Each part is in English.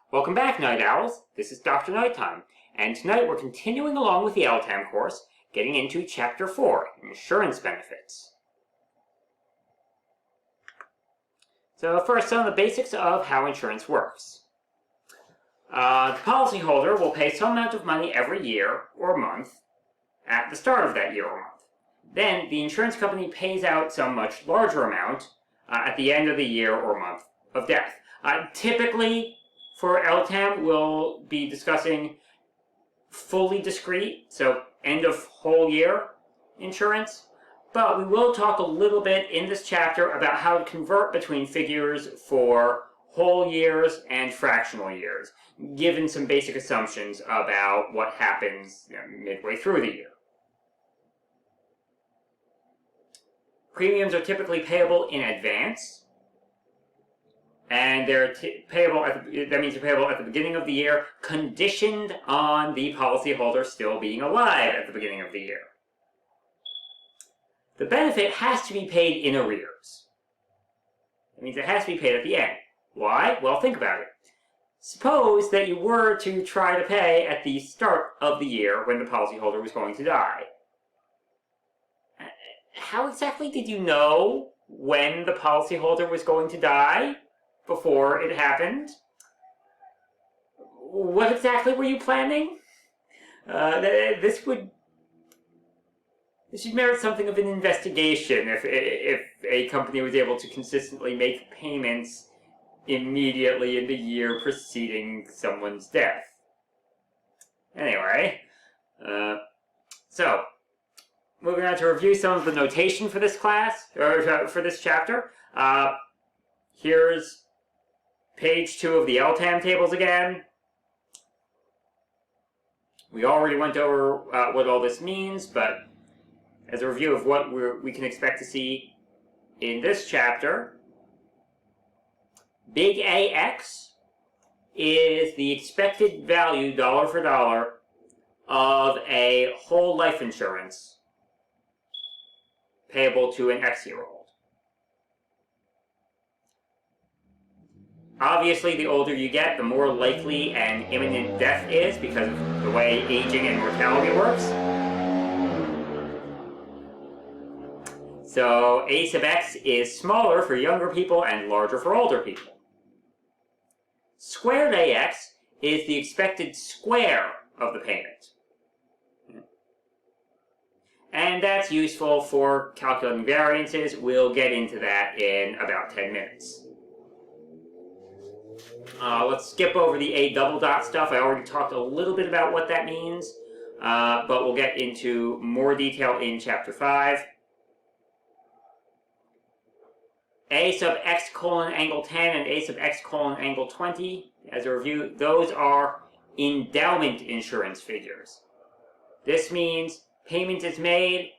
Welcome back, Night Owls. This is Dr. Nighttime, and tonight we're continuing along with the LTAM course, getting into Chapter 4, Insurance Benefits. So first, some of the basics of how insurance works. The policyholder will pay some amount of money every year or month at the start of that year or month. Then the insurance company pays out some much larger amount at the end of the year or month of death. Typically, for LTAM, we'll be discussing fully discrete, so end of whole year insurance, but we will talk a little bit in this chapter about how to convert between figures for whole years and fractional years, given some basic assumptions about what happens midway through the year. Premiums are typically payable in advance, and they're payable that means they're payable at the beginning of the year, conditioned on the policyholder still being alive at the beginning of the year. The benefit has to be paid in arrears. That means it has to be paid at the end. Why? Well, think about it. Suppose that you were to try to pay at the start of the year when the policyholder was going to die. How exactly did you know when the policyholder was going to die before it happened? What exactly were you planning? This should merit something of an investigation if a company was able to consistently make payments immediately in the year preceding someone's death. Anyway, so moving on to review some of the notation for this class, or for this chapter. Here's page 2 of the LTAM tables again. We already went over what all this means, but as a review of what we can expect to see in this chapter, big AX is the expected value, dollar for dollar, of a whole life insurance payable to an X-year-old. Obviously, the older you get, the more likely an imminent death is because of the way aging and mortality works. So A sub X is smaller for younger people and larger for older people. Squared AX is the expected square of the payment. And that's useful for calculating variances. We'll get into that in about 10 minutes. Let's skip over the A double dot stuff. I already talked a little bit about what that means, but we'll get into more detail in Chapter 5. A sub X colon angle 10 and A sub X colon angle 20, as a review, those are endowment insurance figures. This means payment is made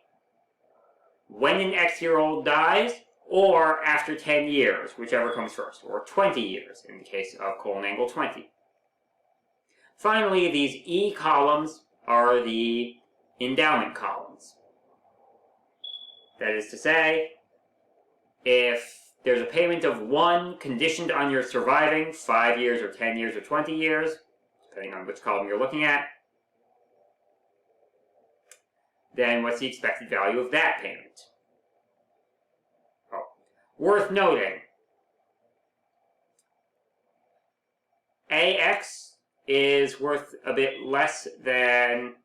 when an X-year-old dies, or after 10 years, whichever comes first, or 20 years in the case of colon angle 20. Finally, these E columns are the endowment columns. That is to say, if there's a payment of 1 conditioned on your surviving 5 years or 10 years or 20 years, depending on which column you're looking at, then what's the expected value of that payment? Worth noting, AX is worth a bit less than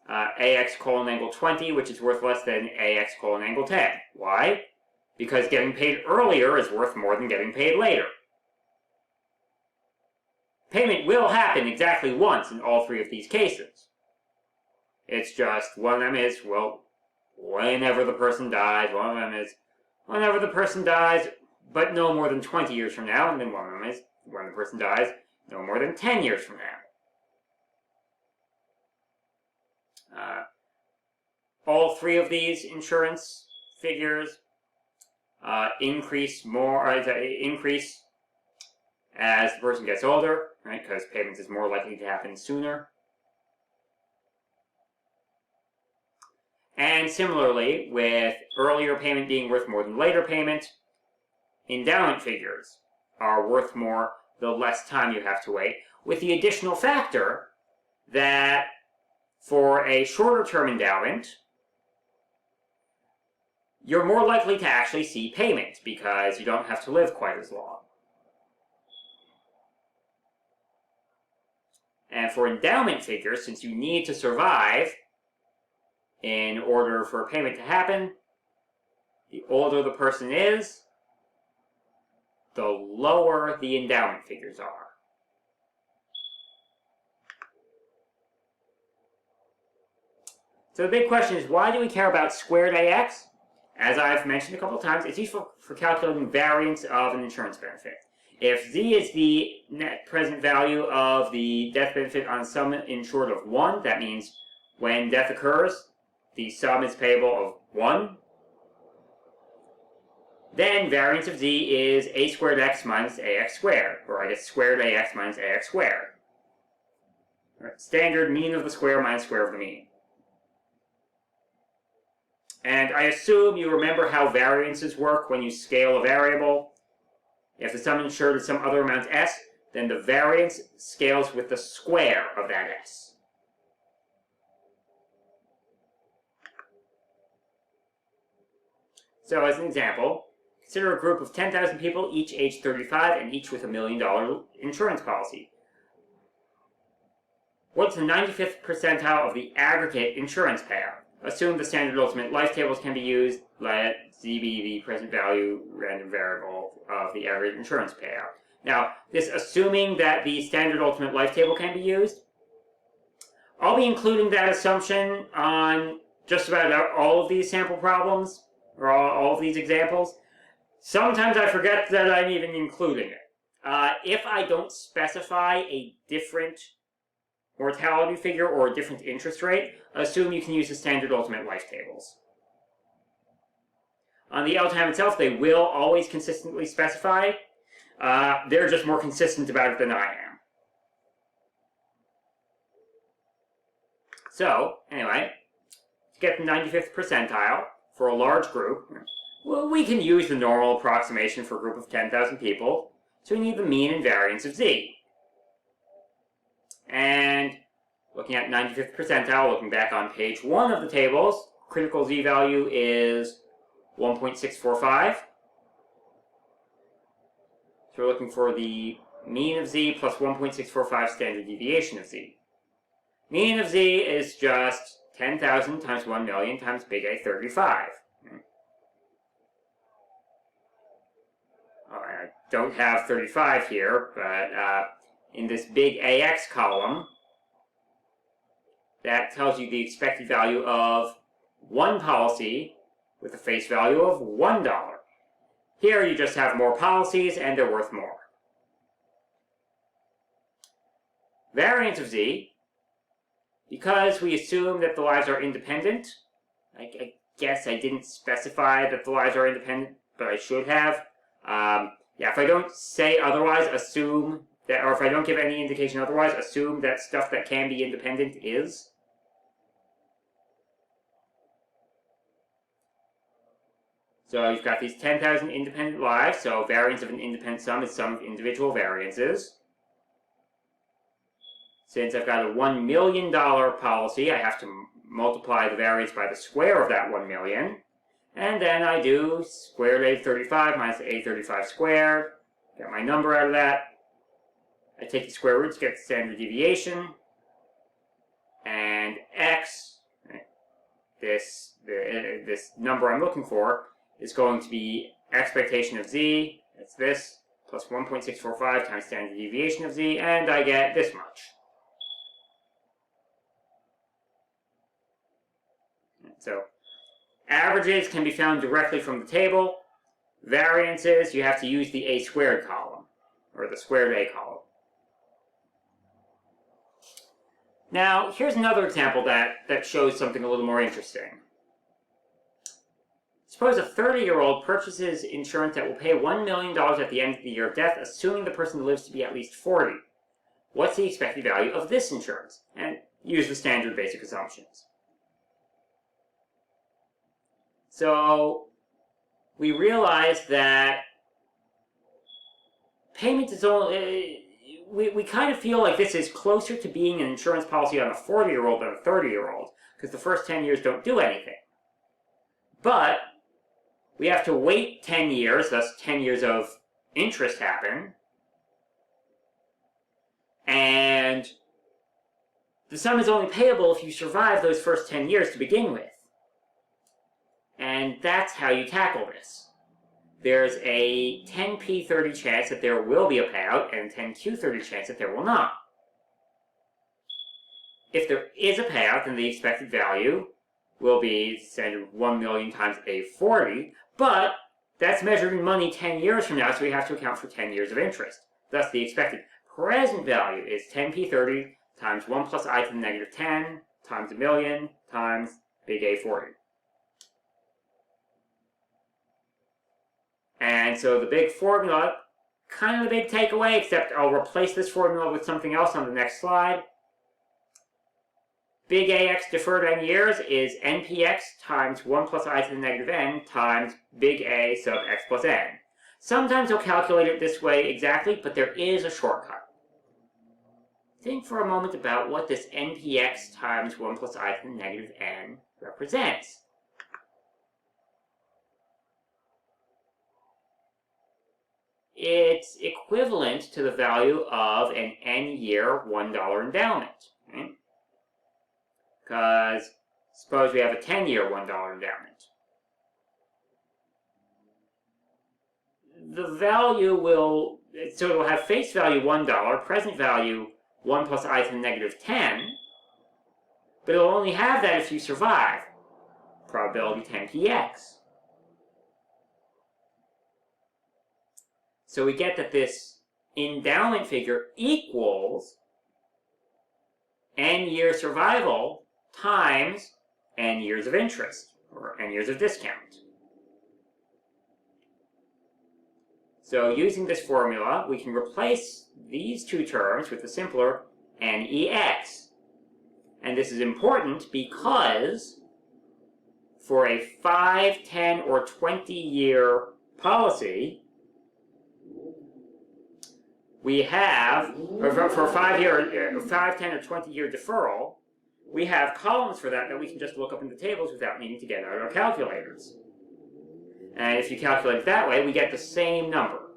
AX colon angle 20, which is worth less than AX colon angle 10. Why? Because getting paid earlier is worth more than getting paid later. Payment will happen exactly once in all 3 of these cases. It's just one of them is, well, whenever the person dies, one of them is whenever the person dies, but no more than 20 years from now, and then one of them is when the person dies, no more than 10 years from now. All 3 of these insurance figures increase as the person gets older, right? Because payments is more likely to happen sooner. And similarly, with earlier payment being worth more than later payment, endowment figures are worth more the less time you have to wait, with the additional factor that for a shorter term endowment, you're more likely to actually see payment because you don't have to live quite as long. And for endowment figures, since you need to survive in order for a payment to happen, the older the person is, the lower the endowment figures are. So the big question is, why do we care about squared AX? As I've mentioned a couple of times, it's useful for calculating variance of an insurance benefit. If Z is the net present value of the death benefit on a sum insured of 1, that means when death occurs, the sum is payable of 1. Then variance of Z is a squared x minus ax squared, or I guess squared ax minus ax squared. Right. Standard mean of the square minus square of the mean. And I assume you remember how variances work when you scale a variable. If the sum insured is some other amount s, then the variance scales with the square of that s. So as an example, consider a group of 10,000 people, each age 35 and each with $1 million insurance policy. What's the 95th percentile of the aggregate insurance payout? Assume the standard ultimate life tables can be used. Let Z be the present value random variable of the aggregate insurance payout. Now, this assuming that the standard ultimate life table can be used, I'll be including that assumption on just about all of these sample problems, or all of these examples. Sometimes I forget that I'm even including it. If I don't specify a different mortality figure or a different interest rate, assume you can use the standard ultimate life tables. On the LTAM itself, they will always consistently specify. They're just more consistent about it than I am. So, anyway, to get the 95th percentile for a large group, well, we can use the normal approximation for a group of 10,000 people. So we need the mean and variance of Z. And looking at 95th percentile, looking back on page 1 of the tables, critical Z value is 1.645. So we're looking for the mean of Z plus 1.645 standard deviation of Z. Mean of Z is just 10,000 times 1 million times big A 35. All right, I don't have 35 here, but in this big AX column, that tells you the expected value of one policy with a face value of $1. Here you just have more policies and they're worth more. Variance of Z, because we assume that the lives are independent, I guess I didn't specify that the lives are independent, but I should have. Yeah, if I don't say otherwise, assume that, or if I don't give any indication otherwise, assume that stuff that can be independent is. So you've got these 10,000 independent lives, so variance of an independent sum is sum of individual variances. Since I've got a $1 million policy, I have to multiply the variance by the square of that 1 million. And then I do square root of 35 minus A35 squared. Get my number out of that. I take the square roots, get the standard deviation. And x, this number I'm looking for, is going to be expectation of z, that's this, plus 1.645 times standard deviation of z, and I get this much. So, averages can be found directly from the table. Variances, you have to use the a squared column, or the squared a column. Now, here's another example that shows something a little more interesting. Suppose a 30-year-old purchases insurance that will pay $1 million at the end of the year of death, assuming the person lives to be at least 40. What's the expected value of this insurance? And use the standard basic assumptions. So, we realize that payment is only, we kind of feel like this is closer to being an insurance policy on a 40-year-old than a 30-year-old, because the first 10 years don't do anything. But we have to wait 10 years, thus 10 years of interest happen, and the sum is only payable if you survive those first 10 years to begin with. And that's how you tackle this. There's a 10p30 chance that there will be a payout and a 10q30 chance that there will not. If there is a payout, then the expected value will be standard 1 million times A40, but that's measured in money 10 years from now, so we have to account for 10 years of interest. Thus, the expected present value is 10p30 times 1 plus I to the negative 10 times a million times big A40. And so the big formula, kind of the big takeaway, except I'll replace this formula with something else on the next slide. Big AX deferred n years is npx times 1 plus I to the negative n times big A sub x plus n. Sometimes you'll calculate it this way exactly, but there is a shortcut. Think for a moment about what this npx times 1 plus I to the negative n represents. It's equivalent to the value of an n-year $1 endowment. Right? Because suppose we have a 10-year $1 endowment. The value will, so it will have face value $1, present value 1 plus I to the negative 10, but it will only have that if you survive. Probability 10px. So we get that this endowment figure equals n-year survival times n years of interest, or n years of discount. So using this formula, we can replace these two terms with the simpler NEX. And this is important because for a 5, 10, or 20-year policy, we have, for a 5, 10, or 20-year deferral, we have columns for that we can just look up in the tables without needing to get out our calculators. And if you calculate it that way, we get the same number,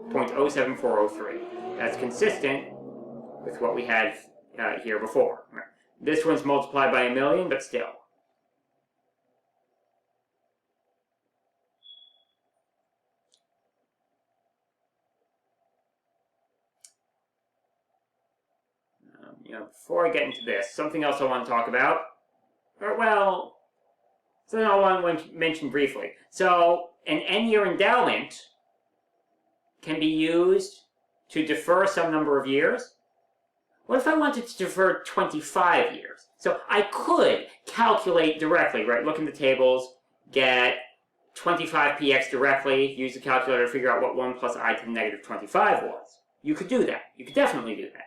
0.07403. That's consistent with what we had here before. This one's multiplied by 1,000,000, but still. Before I get into this, something else I want to talk about, well, something I want to mention briefly. So, an n-year endowment can be used to defer some number of years. What if I wanted to defer 25 years? So I could calculate directly, right? Look in the tables, get 25px directly, use the calculator to figure out what 1 plus I to the negative 25 was. You could do that. You could definitely do that.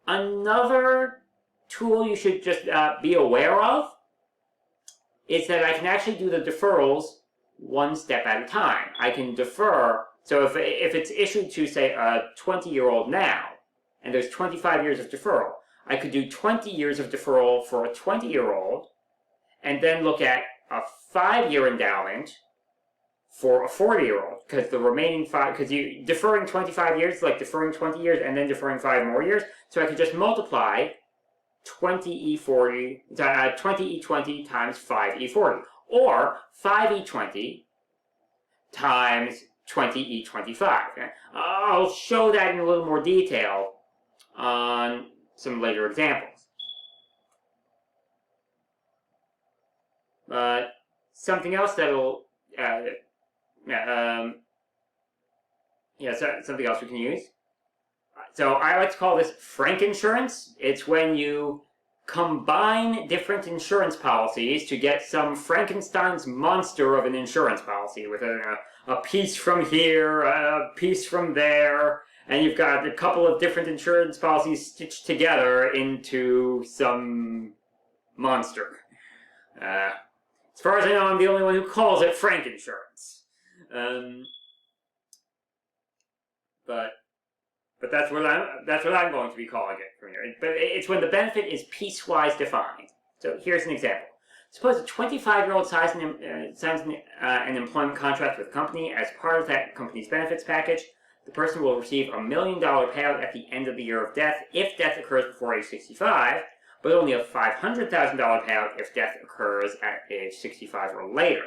Another tool you should just be aware of is that I can actually do the deferrals one step at a time. I can defer, so if it's issued to, say, a 20-year-old now, and there's 25 years of deferral, I could do 20 years of deferral for a 20-year-old, and then look at a 5-year endowment for a 40-year-old, because the remaining 5, because you deferring 25 years is like deferring 20 years and then deferring 5 more years, so I could just multiply 20E20 times 5E40, or 5E20 times 20E25. I'll show that in a little more detail on some later examples. But something else that'll something else we can use. So I like to call this frankinsurance. It's when you combine different insurance policies to get some Frankenstein's monster of an insurance policy with a piece from here, a piece from there, and you've got a couple of different insurance policies stitched together into some monster. As far as I know, I'm the only one who calls it frankinsurance. But But that's what I'm going to be calling it from here. But it's when the benefit is piecewise defined. So here's an example. Suppose a 25-year-old signs an employment contract with a company. As part of that company's benefits package, the person will receive $1 million payout at the end of the year of death if death occurs before age 65, but only a $500,000 payout if death occurs at age 65 or later.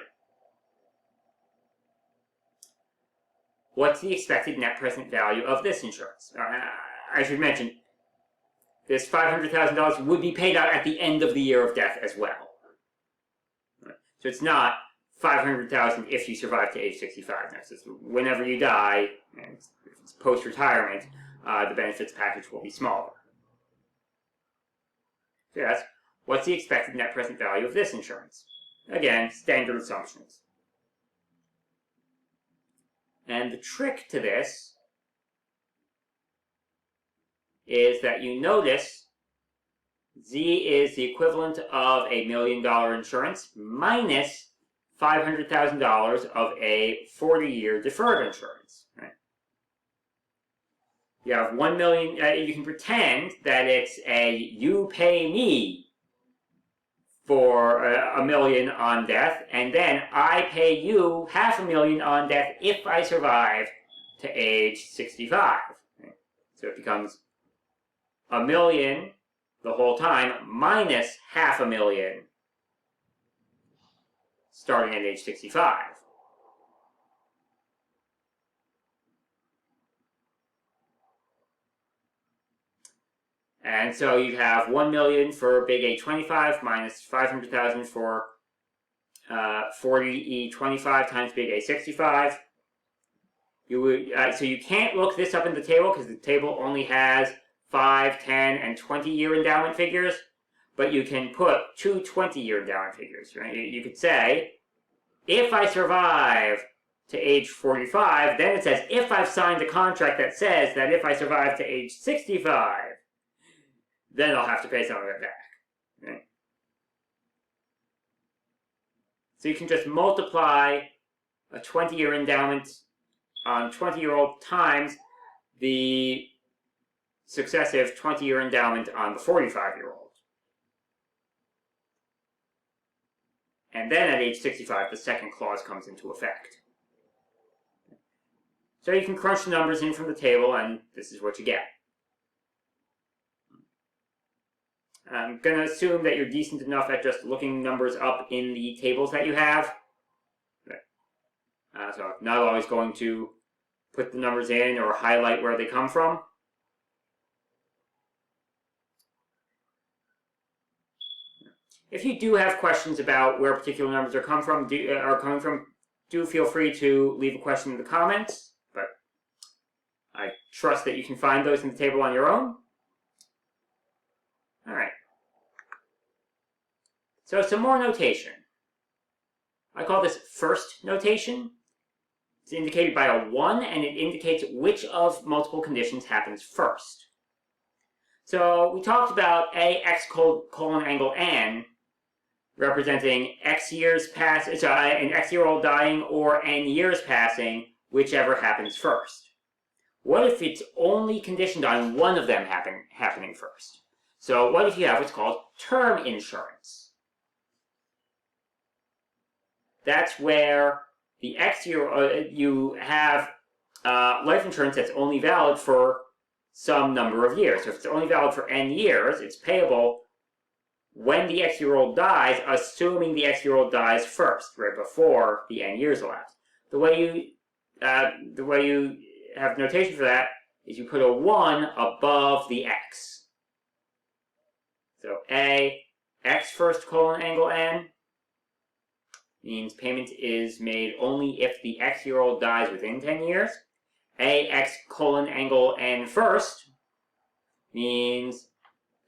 What's the expected net present value of this insurance? I should mention, this $500,000 would be paid out at the end of the year of death as well. So it's not $500,000 if you survive to age 65. That's just whenever you die, and if it's post-retirement, the benefits package will be smaller. So yes, what's the expected net present value of this insurance? Again, standard assumptions. And the trick to this is that you notice Z is the equivalent of $1 million insurance minus $500,000 of a 40-year deferred insurance. Right? You have $1 million. You can pretend that it's a you pay me for $1 million on death, and then I pay you $500,000 on death if I survive to age 65. Right? So it becomes $1 million the whole time minus $500,000 starting at age 65. And so you have $1 million for big A25 minus $500,000 for 40E25 times big A65. You would so you can't look this up in the table because the table only has 5, 10, and 20-year endowment figures, but you can put two 20-year endowment figures. Right? You could say, if I survive to age 45, then it says, if I've signed a contract that says that if I survive to age 65, then I'll have to pay some of it back. Right? So you can just multiply a 20-year endowment on 20-year-old times the successive 20-year endowment on the 45-year-old. And then at age 65, the second clause comes into effect. So you can crunch the numbers in from the table, and this is what you get. I'm going to assume that you're decent enough at just looking numbers up in the tables that you have. So I'm not always going to put the numbers in or highlight where they come from. If you do have questions about where particular numbers are coming from, do feel free to leave a question in the comments. But I trust that you can find those in the table on your own. All right. So some more notation. I call this first notation. It's indicated by a 1, and it indicates which of multiple conditions happens first. So we talked about AX colon angle N representing X years an X-year-old dying or N years passing, whichever happens first. What if it's only conditioned on one of them happening first? So what if you have what's called term insurance? That's where the you have life insurance that's only valid for some number of years. So if it's only valid for N years, it's payable when the X-year-old dies, assuming the X-year-old dies first, right before the N years elapse. The way you have notation for that is you put a 1 above the X. So A, X first colon angle N means payment is made only if the X-year-old dies within 10 years. AX colon angle N first means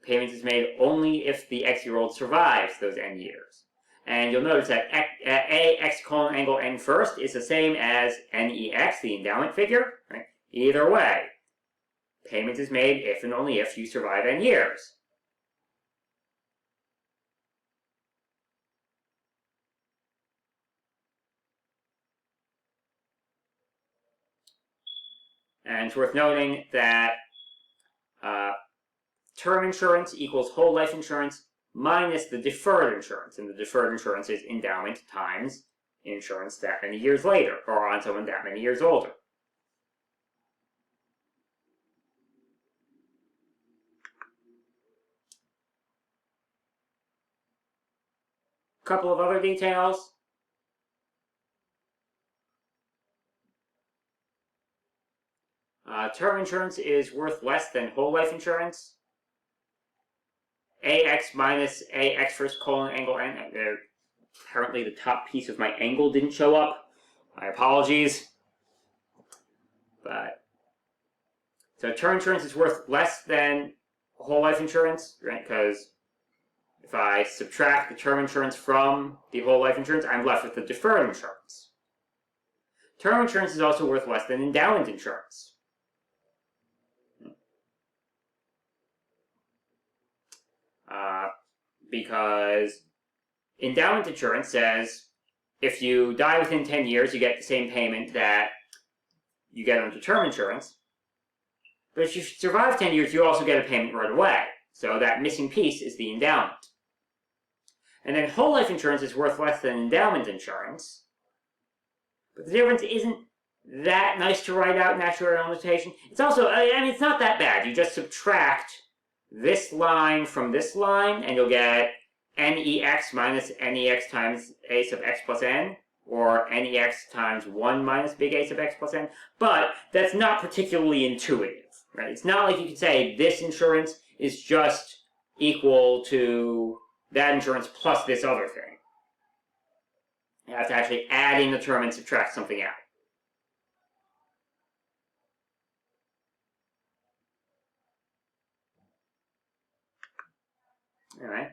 payment is made only if the X-year-old survives those N years. And you'll notice that AX colon angle N first is the same as NEX, the endowment figure. Right? Either way, payment is made if and only if you survive N years. And it's worth noting that term insurance equals whole life insurance minus the deferred insurance. And the deferred insurance is endowment times insurance that many years later, or on someone that many years older. A couple of other details. Term insurance is worth less than whole life insurance. AX minus AX first colon angle N. Apparently the top piece of my angle didn't show up. My apologies. But so term insurance is worth less than whole life insurance, right? Because if I subtract the term insurance from the whole life insurance, I'm left with the deferred insurance. Term insurance is also worth less than endowment insurance. Because endowment insurance says if you die within 10 years, you get the same payment that you get under term insurance. But if you survive 10 years, you also get a payment right away. So that missing piece is the endowment. And then whole life insurance is worth less than endowment insurance. But the difference isn't that nice to write out in actuarial notation. It's also, I mean, it's not that bad. You just subtract this line from this line, and you'll get NEX minus NEX times A sub x plus n, or NEX times 1 minus big A sub x plus n. But that's not particularly intuitive, right? It's not like you could say this insurance is just equal to that insurance plus this other thing. You have to actually add in the term and subtract something out. All right.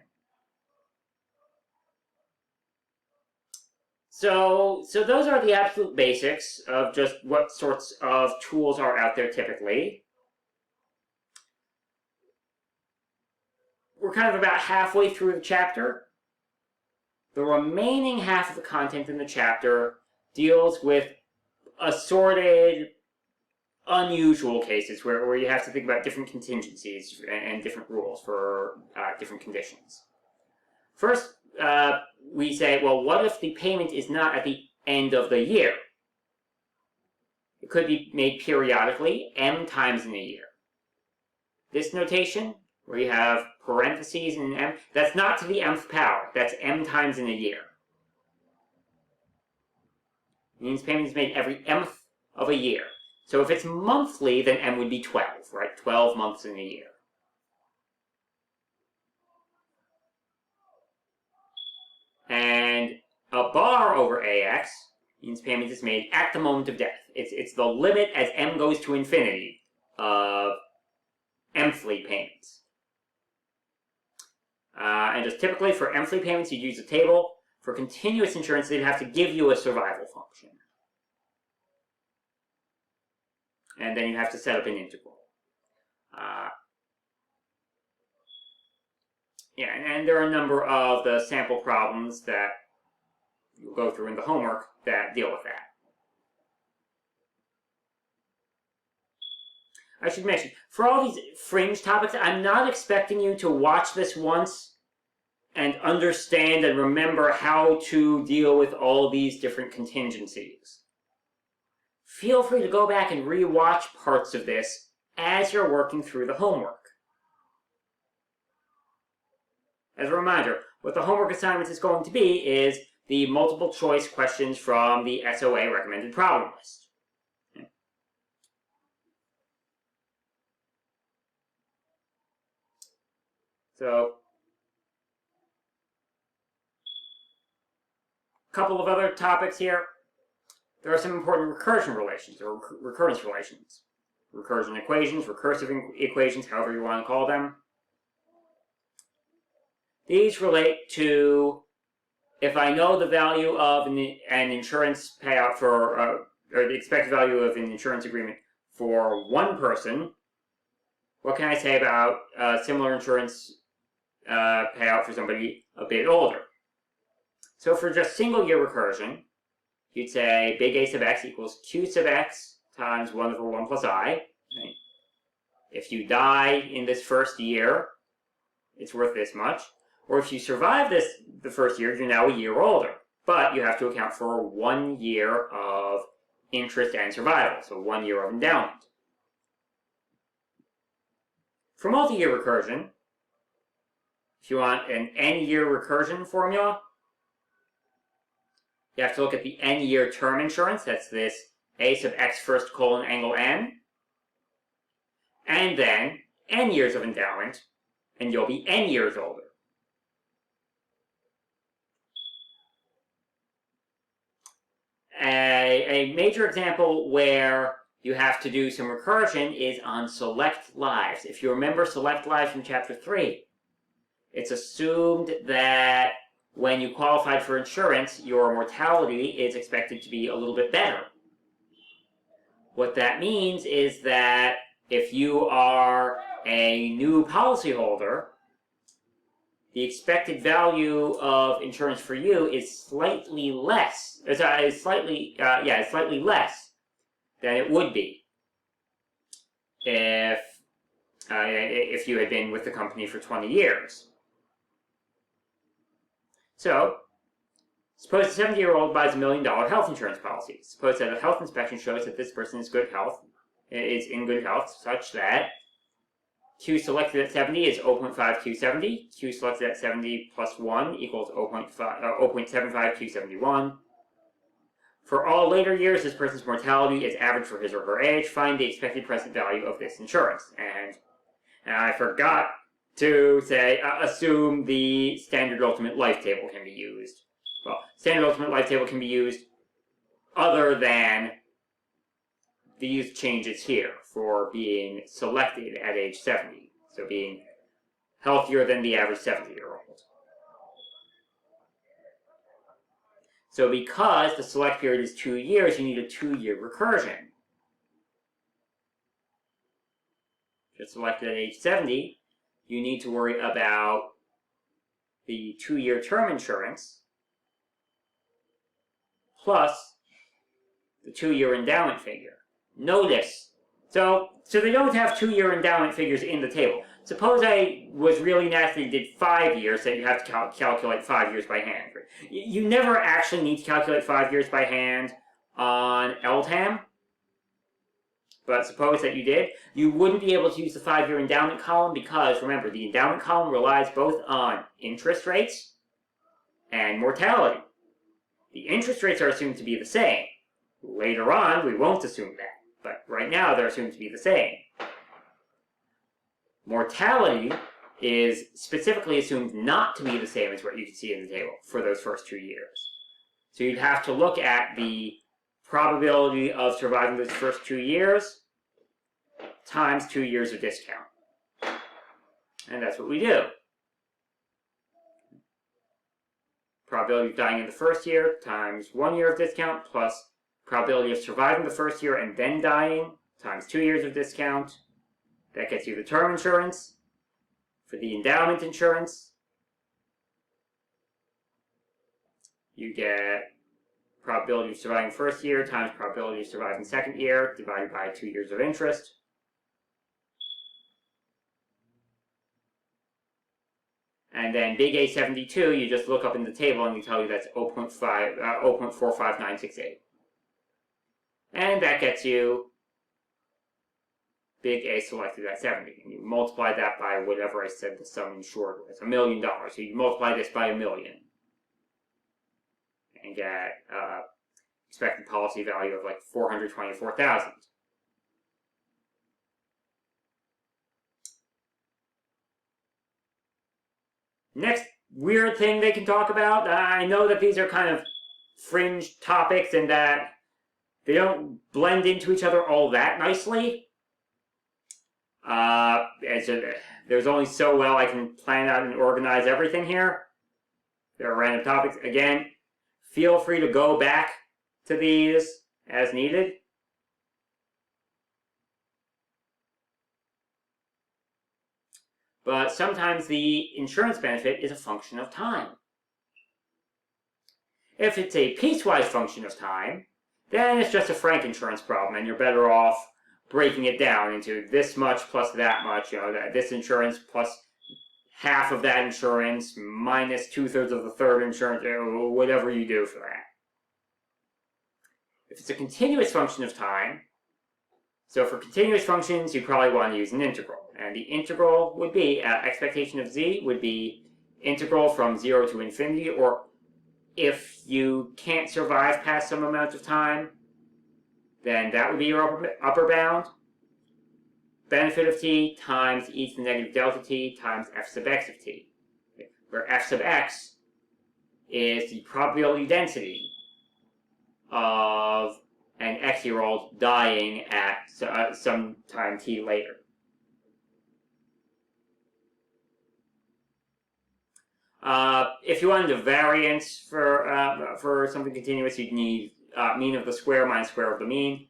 So those are the absolute basics of just what sorts of tools are out there typically. We're kind of about halfway through the chapter. The remaining half of the content in the chapter deals with assorted, unusual cases where you have to think about different contingencies and different rules for different conditions. First, we say, well, what if the payment is not at the end of the year? It could be made periodically, m times in a year. This notation, where you have parentheses and m, that's not to the mth power. That's m times in a year. It means payment is made every mth of a year. So if it's monthly, then m would be 12, right? 12 months in a year. And a bar over AX means payment is made at the moment of death. It's the limit as m goes to infinity of mthly payments. And just typically for mthly payments, you'd use a table. For continuous insurance, they'd have to give you a survival function. And then you have to set up an integral. Yeah, and there are a number of the sample problems that you'll go through in the homework that deal with that. I should mention, for all these fringe topics, I'm not expecting you to watch this once and understand and remember how to deal with all these different contingencies. Feel free to go back and re-watch parts of this as you're working through the homework. As a reminder, what the homework assignment is going to be is the multiple choice questions from the SOA recommended problem list. So, a couple of other topics here. There are some important recursion relations, or recurrence relations. Recursion equations, recursive equations, however you want to call them. These relate to if I know the value of an insurance payout for, or the expected value of an insurance agreement for one person, what can I say about similar insurance payout for somebody a bit older? So for just single year recursion, you'd say big A sub x equals Q sub x times 1 over 1 plus I. Right? If you die in this first year, it's worth this much. Or if you survive the first year, you're now a year older. But you have to account for 1 year of interest and survival, so 1 year of endowment. For multi-year recursion, if you want an n-year recursion formula, you have to look at the n-year term insurance. That's this a sub x first colon angle n. And then n years of endowment, and you'll be n years older. A major example where you have to do some recursion is on select lives. If you remember select lives from Chapter 3, it's assumed that when you qualified for insurance, your mortality is expected to be a little bit better. What that means is that if you are a new policyholder, the expected value of insurance for you is slightly less. Slightly less than it would be if you had been with the company for 20 years. So, suppose a 70-year-old buys $1 million health insurance policy. Suppose that a health inspection shows that this person is in good health, such that Q selected at 70 is 0.5 Q70. Q selected at 70 plus 1 equals 0.75 Q71. For all later years, this person's mortality is average for his or her age. Find the expected present value of this insurance. And I forgot to say, assume the standard ultimate life table can be used. Well, standard ultimate life table can be used other than these changes here for being selected at age 70. So being healthier than the average 70-year-old. So because the select period is 2 years, you need a 2-year recursion. If you're selected at age 70, you need to worry about the 2-year term insurance plus the 2-year endowment figure. Notice, so they don't have 2-year endowment figures in the table. Suppose I was really nasty and did 5 years, then you have to calculate 5 years by hand. You never actually need to calculate 5 years by hand on LTAM. But suppose that you did, you wouldn't be able to use the 5-year endowment column because, remember, the endowment column relies both on interest rates and mortality. The interest rates are assumed to be the same. Later on, we won't assume that. But right now, they're assumed to be the same. Mortality is specifically assumed not to be the same as what you can see in the table for those first 2 years. So you'd have to look at the probability of surviving those first 2 years times 2 years of discount. And that's what we do. Probability of dying in the first year times 1 year of discount plus probability of surviving the first year and then dying times 2 years of discount. That gets you the term insurance. For the endowment insurance, you get probability of surviving first year times probability of surviving second year divided by 2 years of interest. And then big A72, you just look up in the table and you tell you that's 0.45968. And that gets you big A selected at 70. And you multiply that by whatever I said the sum insured was, $1 million. So you multiply this by 1 million. And get expected policy value of like 424,000. Next weird thing they can talk about, I know that these are kind of fringe topics and that they don't blend into each other all that nicely. There's only so well I can plan out and organize everything here. There are random topics. Again, feel free to go back to these as needed. But sometimes the insurance benefit is a function of time. If it's a piecewise function of time, then it's just a frank insurance problem, and you're better off breaking it down into this much plus that much, this insurance plus half of that insurance minus 2/3 of the third insurance, or whatever you do for that. If it's a continuous function of time, so for continuous functions, you probably want to use an integral. And the integral would be, expectation of z would be integral from 0 to infinity, or if you can't survive past some amount of time, then that would be your upper bound. Benefit of t times e to the negative delta t times f sub x of t, where f sub x is the probability density of an x-year-old dying at some time t later. If you wanted a variance for something continuous, you'd need mean of the square minus square of the mean.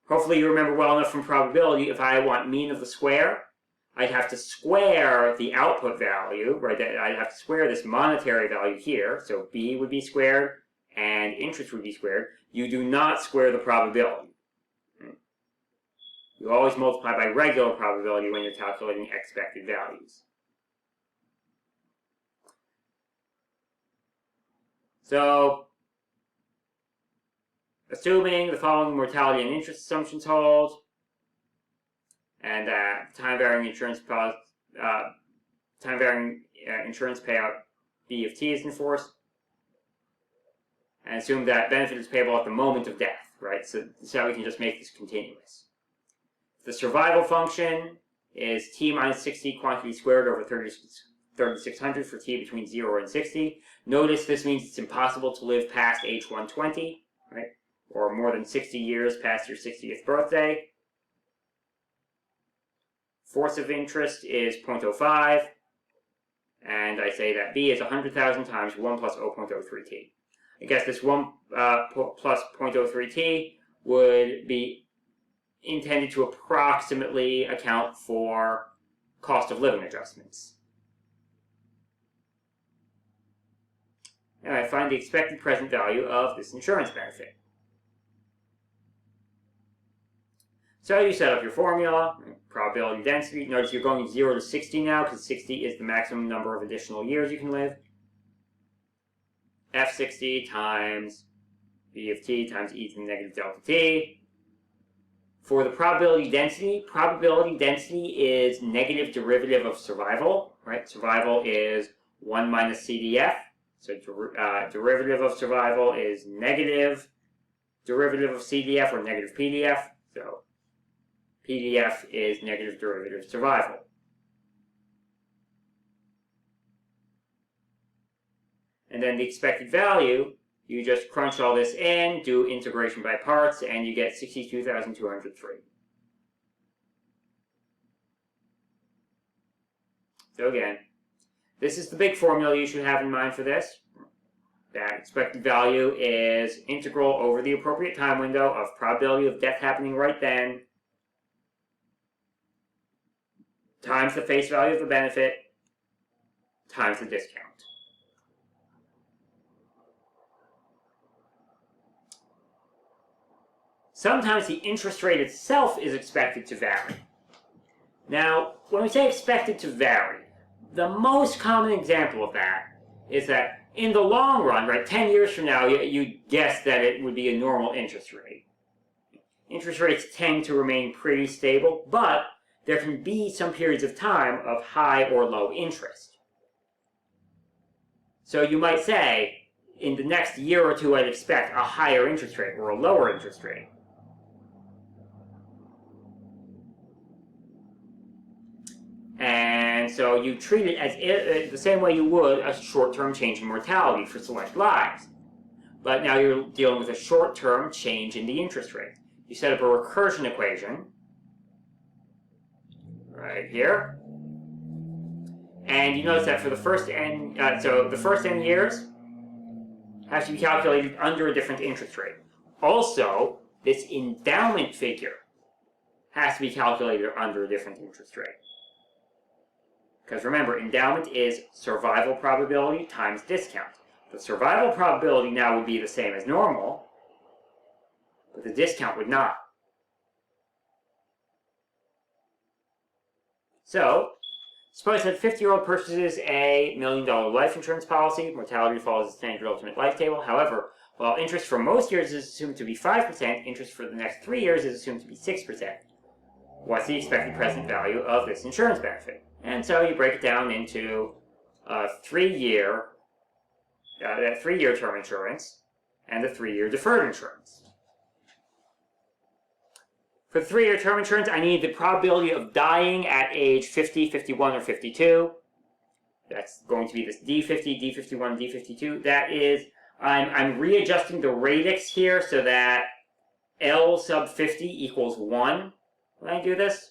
Hopefully you remember well enough from probability, if I want mean of the square, I'd have to square the output value, right? I'd have to square this monetary value here, so b would be squared, and interest would be squared. You do not square the probability. You always multiply by regular probability when you're calculating expected values. So, assuming the following mortality and interest assumptions hold, and that time-varying insurance payout B of t is enforced, and assume that benefit is payable at the moment of death, right? So this is how we can just make this continuous. The survival function is t minus 60 quantity squared over 3600 for t between 0 and 60. Notice this means it's impossible to live past age 120, right? Or more than 60 years past your 60th birthday. Force of interest is 0.05, and I say that b is 100,000 times 1 plus 0.03t. I guess this 1 plus 0.03t would be intended to approximately account for cost of living adjustments. And I find the expected present value of this insurance benefit. So you set up your formula, probability density. Notice you're going 0 to 60 now, because 60 is the maximum number of additional years you can live. F60 times b of t times e to the negative delta t. For the probability density is negative derivative of survival, right? Survival is 1 minus CDF. So derivative of survival is negative derivative of CDF or negative PDF. So PDF is negative derivative of survival. And then the expected value, you just crunch all this in, do integration by parts, and you get 62,203. So again, this is the big formula you should have in mind for this. That expected value is integral over the appropriate time window of probability of death happening right then, times the face value of the benefit, times the discount. Sometimes the interest rate itself is expected to vary. Now, when we say expected to vary, the most common example of that is that in the long run, right, 10 years from now, you guess that it would be a normal interest rate. Interest rates tend to remain pretty stable, but there can be some periods of time of high or low interest. So you might say, in the next year or two, I'd expect a higher interest rate or a lower interest rate. And so you treat it as the same way you would a short-term change in mortality for select lives. But now you're dealing with a short-term change in the interest rate. You set up a recursion equation right here. And you notice that for the first n, so the first n years has to be calculated under a different interest rate. Also, this endowment figure has to be calculated under a different interest rate. Because remember, endowment is survival probability times discount. The survival probability now would be the same as normal, but the discount would not. So, suppose that a 50-year-old purchases a $1 million life insurance policy. Mortality follows the standard ultimate life table. However, while interest for most years is assumed to be 5%, interest for the next 3 years is assumed to be 6%. What's the expected present value of this insurance benefit? And so you break it down into a 3-year term insurance and a 3-year deferred insurance. For the 3-year term insurance, I need the probability of dying at age 50, 51, or 52. That's going to be this D50, D51, D52. That is, I'm readjusting the radix here so that L sub 50 equals 1 when I do this.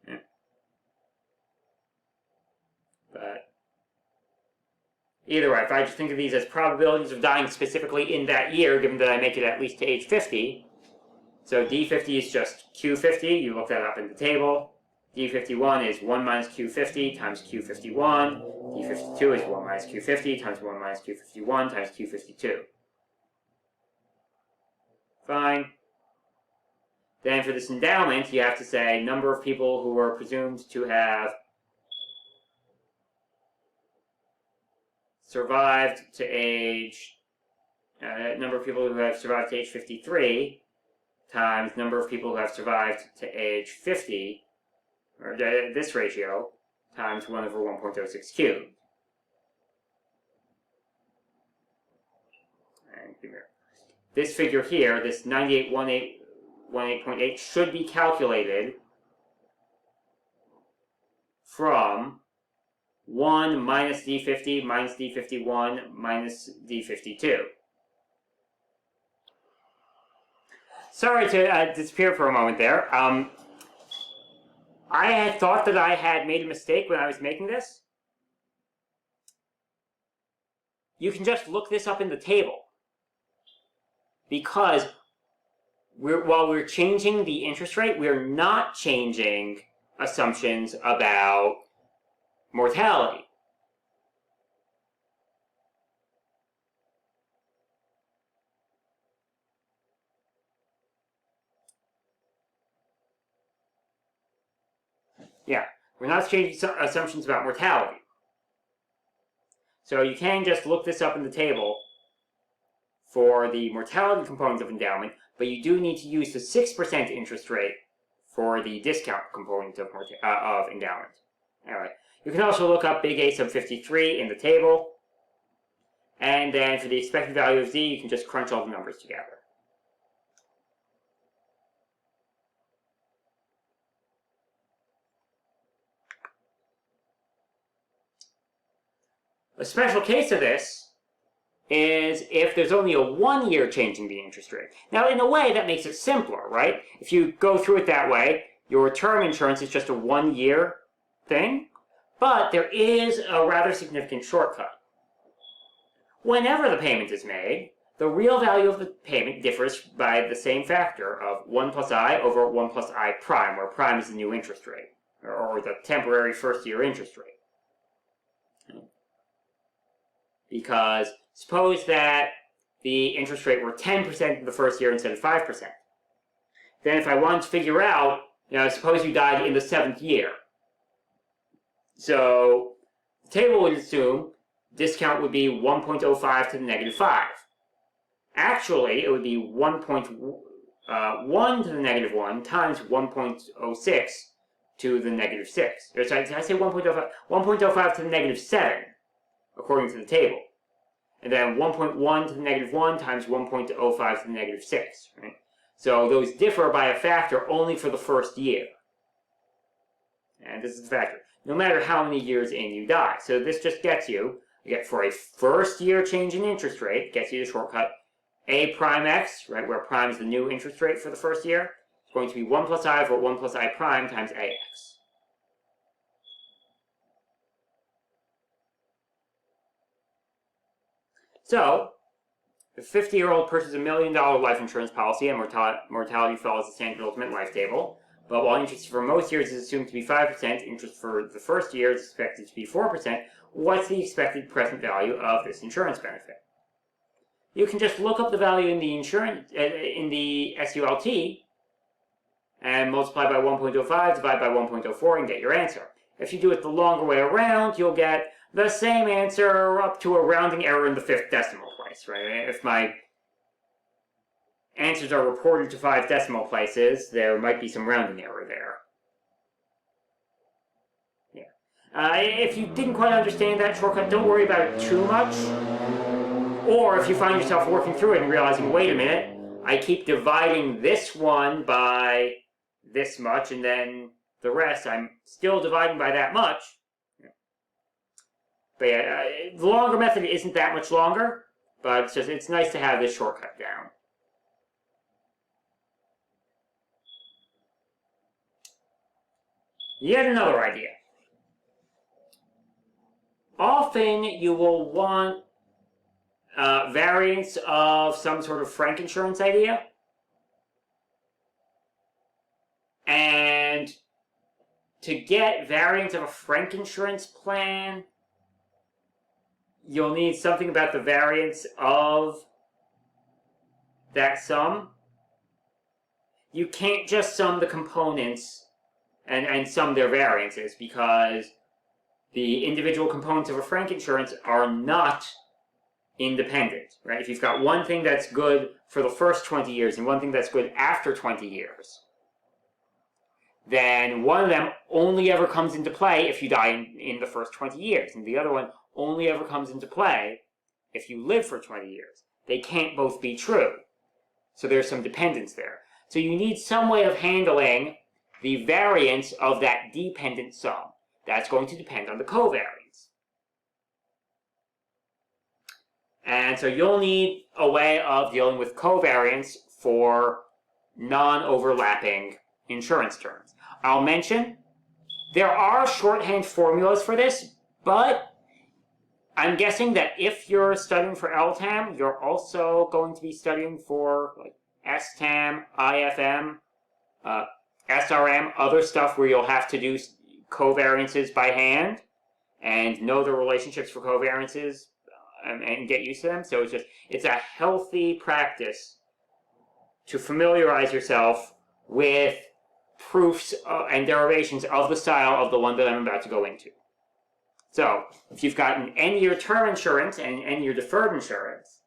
Yeah. But either way, if I just think of these as probabilities of dying specifically in that year, given that I make it at least to age 50, so D50 is just Q50, you look that up in the table. D51 is 1 minus Q50 times Q51. D52 is 1 minus Q50 times 1 minus Q51 times Q52. Fine. Then for this endowment, you have to say number of people who are presumed to have survived to age, number of people who have survived to age 53, times number of people who have survived to age 50, or this ratio, times 1 over 1.06 cubed. And this figure here, this 9818.8, should be calculated from 1 minus D50 minus D51 minus D52. Sorry to disappear for a moment there. I had thought that I had made a mistake when I was making this. You can just look this up in the table. Because while we're changing the interest rate, we're not changing assumptions about mortality. Yeah, we're not changing assumptions about mortality. So you can just look this up in the table for the mortality component of endowment, but you do need to use the 6% interest rate for the discount component of endowment. Anyway, you can also look up big A sub 53 in the table, and then for the expected value of Z, you can just crunch all the numbers together. A special case of this is if there's only a 1-year change in the interest rate. Now, in a way, that makes it simpler, right? If you go through it that way, your term insurance is just a 1-year thing, but there is a rather significant shortcut. Whenever the payment is made, the real value of the payment differs by the same factor of 1 plus I over 1 plus I prime, where prime is the new interest rate, or the temporary first-year interest rate. Because suppose that the interest rate were 10% in the first year instead of 5%. Then if I wanted to figure out, suppose you died in the 7th year. So the table would assume discount would be 1.05 to the negative 5. Actually, it would be 1.1 to the negative 1 times 1.06 to the negative 6. Or sorry, did I say 1.05? 1.05 to the negative 7, according to the table. And then 1.1 to the negative 1 times 1.05 to the negative 6. Right? So those differ by a factor only for the first year. And this is the factor. No matter how many years in you die. So this just gets you, for a first year change in interest rate, gets you the shortcut A prime X, right, where prime is the new interest rate for the first year. It's going to be 1 plus I over 1 plus I prime times AX. So, if a 50-year-old purchases a $1 million life insurance policy and mortality follows the standard ultimate life table, but while interest for most years is assumed to be 5%, interest for the first year is expected to be 4%, what's the expected present value of this insurance benefit? you can just look up the value in the insurance in the SULT and multiply by 1.05, divide by 1.04, and get your answer. If you do it the longer way around, you'll get the same answer up to a rounding error in the 5th decimal place, right? If my answers are reported to 5 decimal places, there might be some rounding error there. Yeah. If you didn't quite understand that shortcut, don't worry about it too much. Or if you find yourself working through it and realizing, wait a minute, I keep dividing this one by this much, and then the rest I'm still dividing by that much. But yeah, the longer method isn't that much longer, but it's nice to have this shortcut down. Yet another idea. Often you will want variance of some sort of frank insurance idea. And to get variance of a frank insurance plan, you'll need something about the variance of that sum. You can't just sum the components and sum their variances, because the individual components of a frank insurance are not independent, right? If you've got one thing that's good for the first 20 years and one thing that's good after 20 years, then one of them only ever comes into play if you die in the first 20 years, and the other one only ever comes into play if you live for 20 years. They can't both be true. So there's some dependence there. So you need some way of handling the variance of that dependent sum. That's going to depend on the covariance. And so you'll need a way of dealing with covariance for non-overlapping insurance terms. I'll mention there are shorthand formulas for this, but I'm guessing that if you're studying for LTAM, you're also going to be studying for like STAM, IFM, SRM, other stuff where you'll have to do covariances by hand and know the relationships for covariances and get used to them. So it's a healthy practice to familiarize yourself with proofs and derivations of the style of the one that I'm about to go into. So, if you've got an N-year term insurance and an N-year deferred insurance,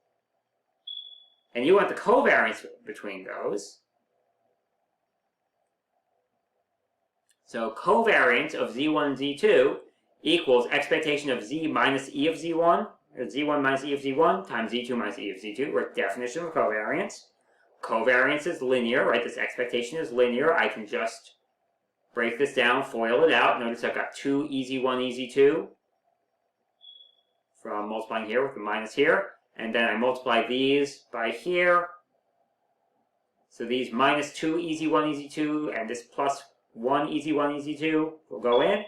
and you want the covariance between those, so covariance of Z1 and Z2 equals expectation of Z minus E of Z1, or Z1 minus E of Z1 times Z2 minus E of Z2, or definition of covariance. Covariance is linear, right? This expectation is linear. I can just break this down, FOIL it out. Notice I've got 2 EZ1, EZ2 from multiplying here with the minus here. And then I multiply these by here. So these minus 2 EZ1, EZ2 and this plus 1 EZ1, EZ2 will go in.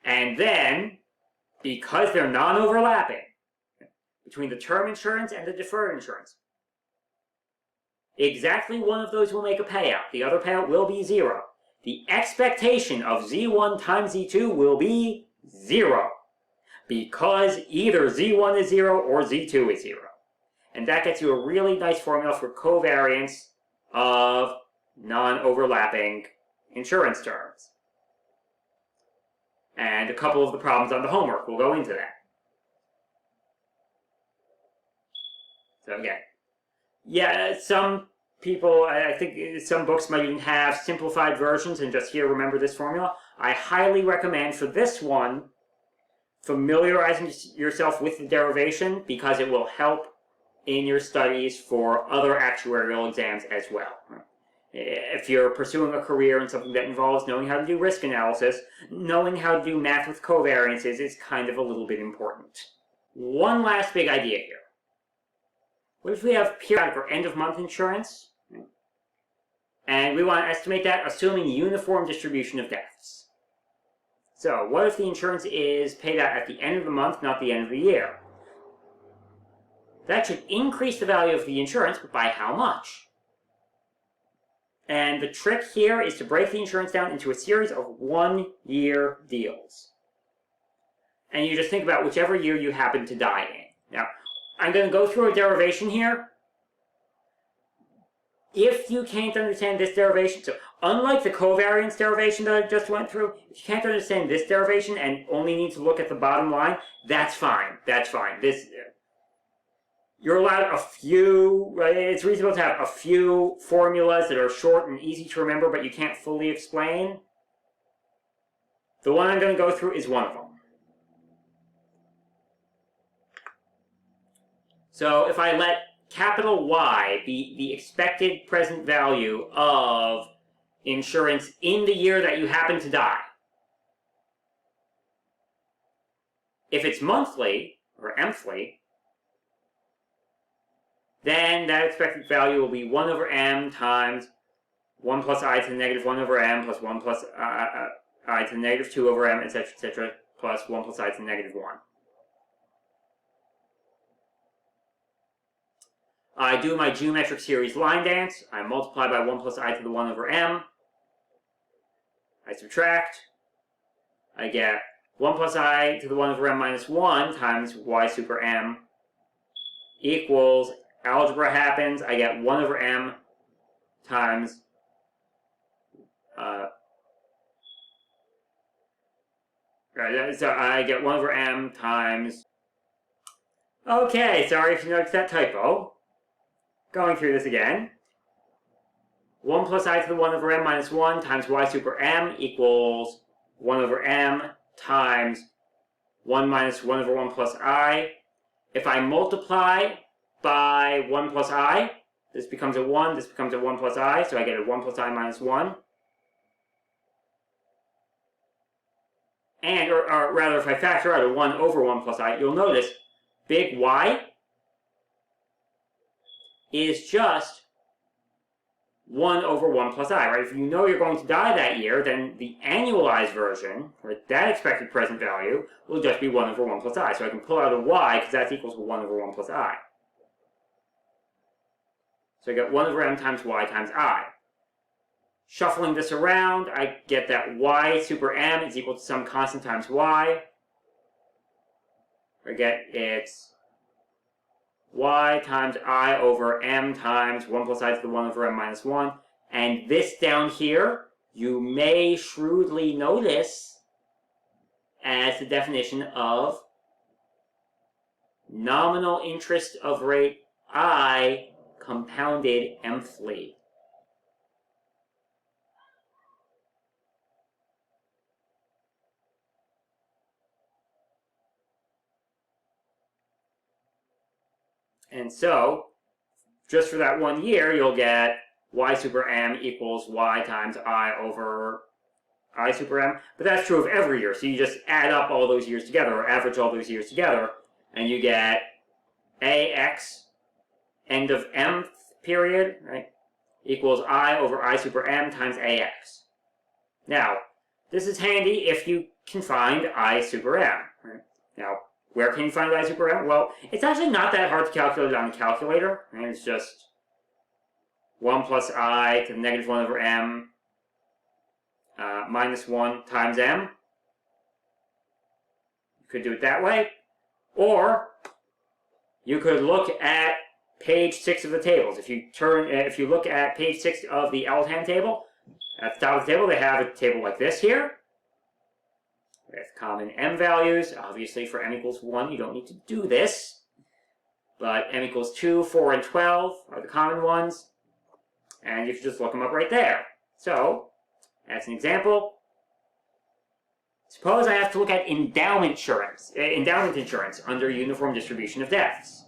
And then, because they're non-overlapping between the term insurance and the deferred insurance, exactly one of those will make a payout. The other payout will be 0. The expectation of Z1 times Z2 will be 0, because either Z1 is 0 or Z2 is 0. And that gets you a really nice formula for covariance of non-overlapping insurance terms. And a couple of the problems on the homework will go into that. So again, yeah, some people, I think some books might even have simplified versions and just here, remember this formula. I highly recommend for this one, familiarizing yourself with the derivation, because it will help in your studies for other actuarial exams as well. If you're pursuing a career in something that involves knowing how to do risk analysis, knowing how to do math with covariances is kind of a little bit important. One last big idea here. What if we have periodic or end-of-month insurance, and we want to estimate that assuming uniform distribution of deaths? So, what if the insurance is paid out at the end of the month, not the end of the year? That should increase the value of the insurance, but by how much? And the trick here is to break the insurance down into a series of 1-year deals. And you just think about whichever year you happen to die in. Now, I'm going to go through a derivation here. If you can't understand this derivation, so unlike the covariance derivation that I just went through, if you can't understand this derivation and only need to look at the bottom line, that's fine. That's fine. You're allowed a few, right? It's reasonable to have a few formulas that are short and easy to remember, but you can't fully explain. The one I'm going to go through is one of them. So if I let capital Y be the expected present value of insurance in the year that you happen to die. If it's monthly, or monthly, then that expected value will be 1 over m times 1 plus I to the negative 1 over m plus 1 plus I to the negative 2 over m, etc., plus 1 plus I to the negative 1. I do my geometric series line dance. I multiply by 1 plus I to the 1 over m. I subtract. I get 1 plus I to the 1 over m minus 1 times y super m equals, algebra happens, I get 1 over m times so I get 1 over m times, okay, sorry if you noticed that typo. Going through this again. 1 plus I to the 1 over m minus 1 times y super m equals 1 over m times 1 minus 1 over 1 plus I. If I multiply by 1 plus I, this becomes a 1, this becomes a 1 plus I, so I get a 1 plus I minus 1. And, or rather, if I factor out a 1 over 1 plus I, you'll notice big Y is just 1 over 1 plus I, right? If you know you're going to die that year, then the annualized version, right, that expected present value, will just be 1 over 1 plus I. So I can pull out a Y, because that's equals to 1 over 1 plus I. So I get 1 over m times y times I. Shuffling this around, I get that y super m is equal to some constant times y. I get it's y times I over m times 1 plus I to the 1 over m minus 1. And this down here, you may shrewdly notice as the definition of nominal interest of rate I compounded mthly. And so, just for that 1 year, you'll get y super m equals y times I over I super m. But that's true of every year. So you just add up all those years together, or average all those years together, and you get ax, end of mth period, right, equals I over I super m times ax. Now, this is handy if you can find I super m. Right? Now, where can you find I super m? Well, it's actually not that hard to calculate on the calculator. Right? It's just 1 plus I to the negative 1 over m minus 1 times m. You could do it that way. Or you could look at page 6 of the tables. If you look at page 6 of the LTAM table, at the top of the table they have a table like this here, with common m values. Obviously for m equals 1 you don't need to do this, but m equals 2, 4, and 12 are the common ones, and you can just look them up right there. So, as an example, suppose I have to look at endowment insurance under uniform distribution of deaths.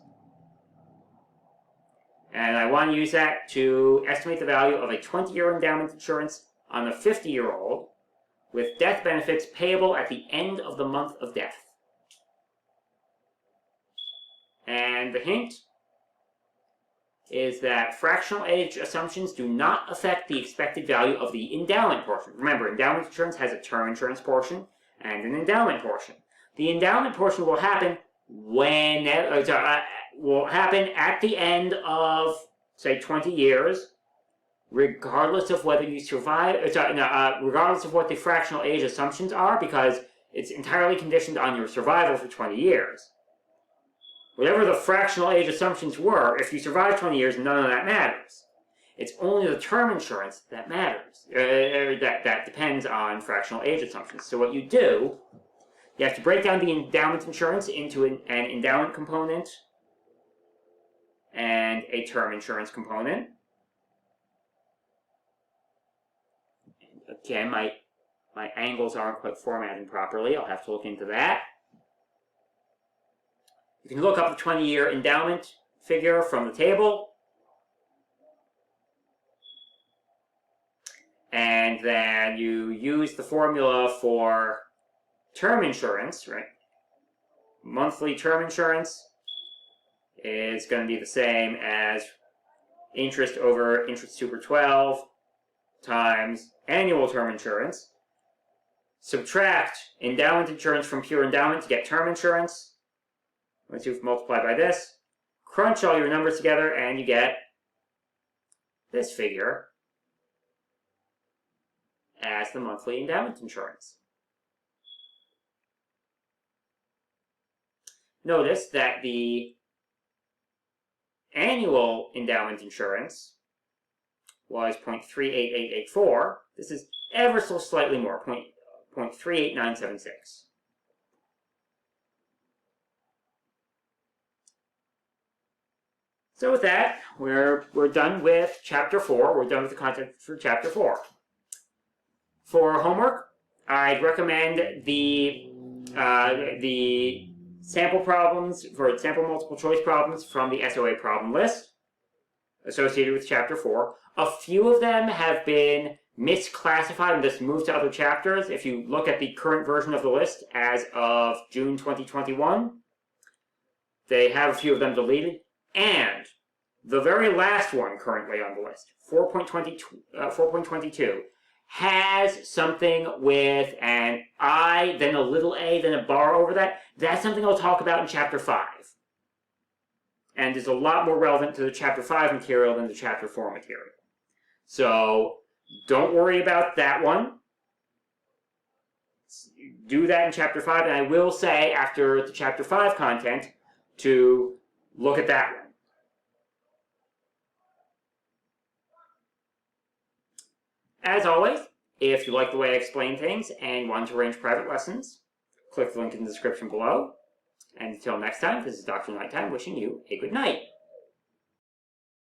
And I want to use that to estimate the value of a 20-year endowment insurance on a 50-year-old with death benefits payable at the end of the month of death. And the hint is that fractional age assumptions do not affect the expected value of the endowment portion. Remember, endowment insurance has a term insurance portion and an endowment portion. The endowment portion will happen will happen at the end of, say, 20 years, regardless of whether you survive, regardless of what the fractional age assumptions are, because it's entirely conditioned on your survival for 20 years. whatever the fractional age assumptions were, if you survive 20 years, none of that matters. It's only the term insurance that matters, that depends on fractional age assumptions. So what you do, you have to break down the endowment insurance into an endowment component and a term insurance component. Again, my angles aren't quite formatting properly. I'll have to look into that. You can look up the 20-year endowment figure from the table. And then you use the formula for term insurance, right? Monthly term insurance is going to be the same as interest over interest super 12 times annual term insurance. Subtract endowment insurance from pure endowment to get term insurance. Once you've multiplied by this, crunch all your numbers together and you get this figure as the monthly endowment insurance. Notice that the annual endowment insurance was 0.38884. This is ever so slightly more, 0.38976. So with that, we're done with Chapter 4. We're done with the content for Chapter 4. For homework, I'd recommend the sample problems, for sample multiple choice problems from the SOA problem list associated with Chapter 4. A few of them have been misclassified and just moved to other chapters. If you look at the current version of the list as of June 2021, they have a few of them deleted. And the very last one currently on the list, 4.22, has something with an I, then a little a, then a bar over that. That's something I'll talk about in Chapter 5. And is a lot more relevant to the Chapter 5 material than the Chapter 4 material. So don't worry about that one. Do that in Chapter 5, and I will say after the Chapter 5 content to look at that one. As always, if you like the way I explain things and want to arrange private lessons, click the link in the description below. And until next time, this is Dr. Nighttime wishing you a good night.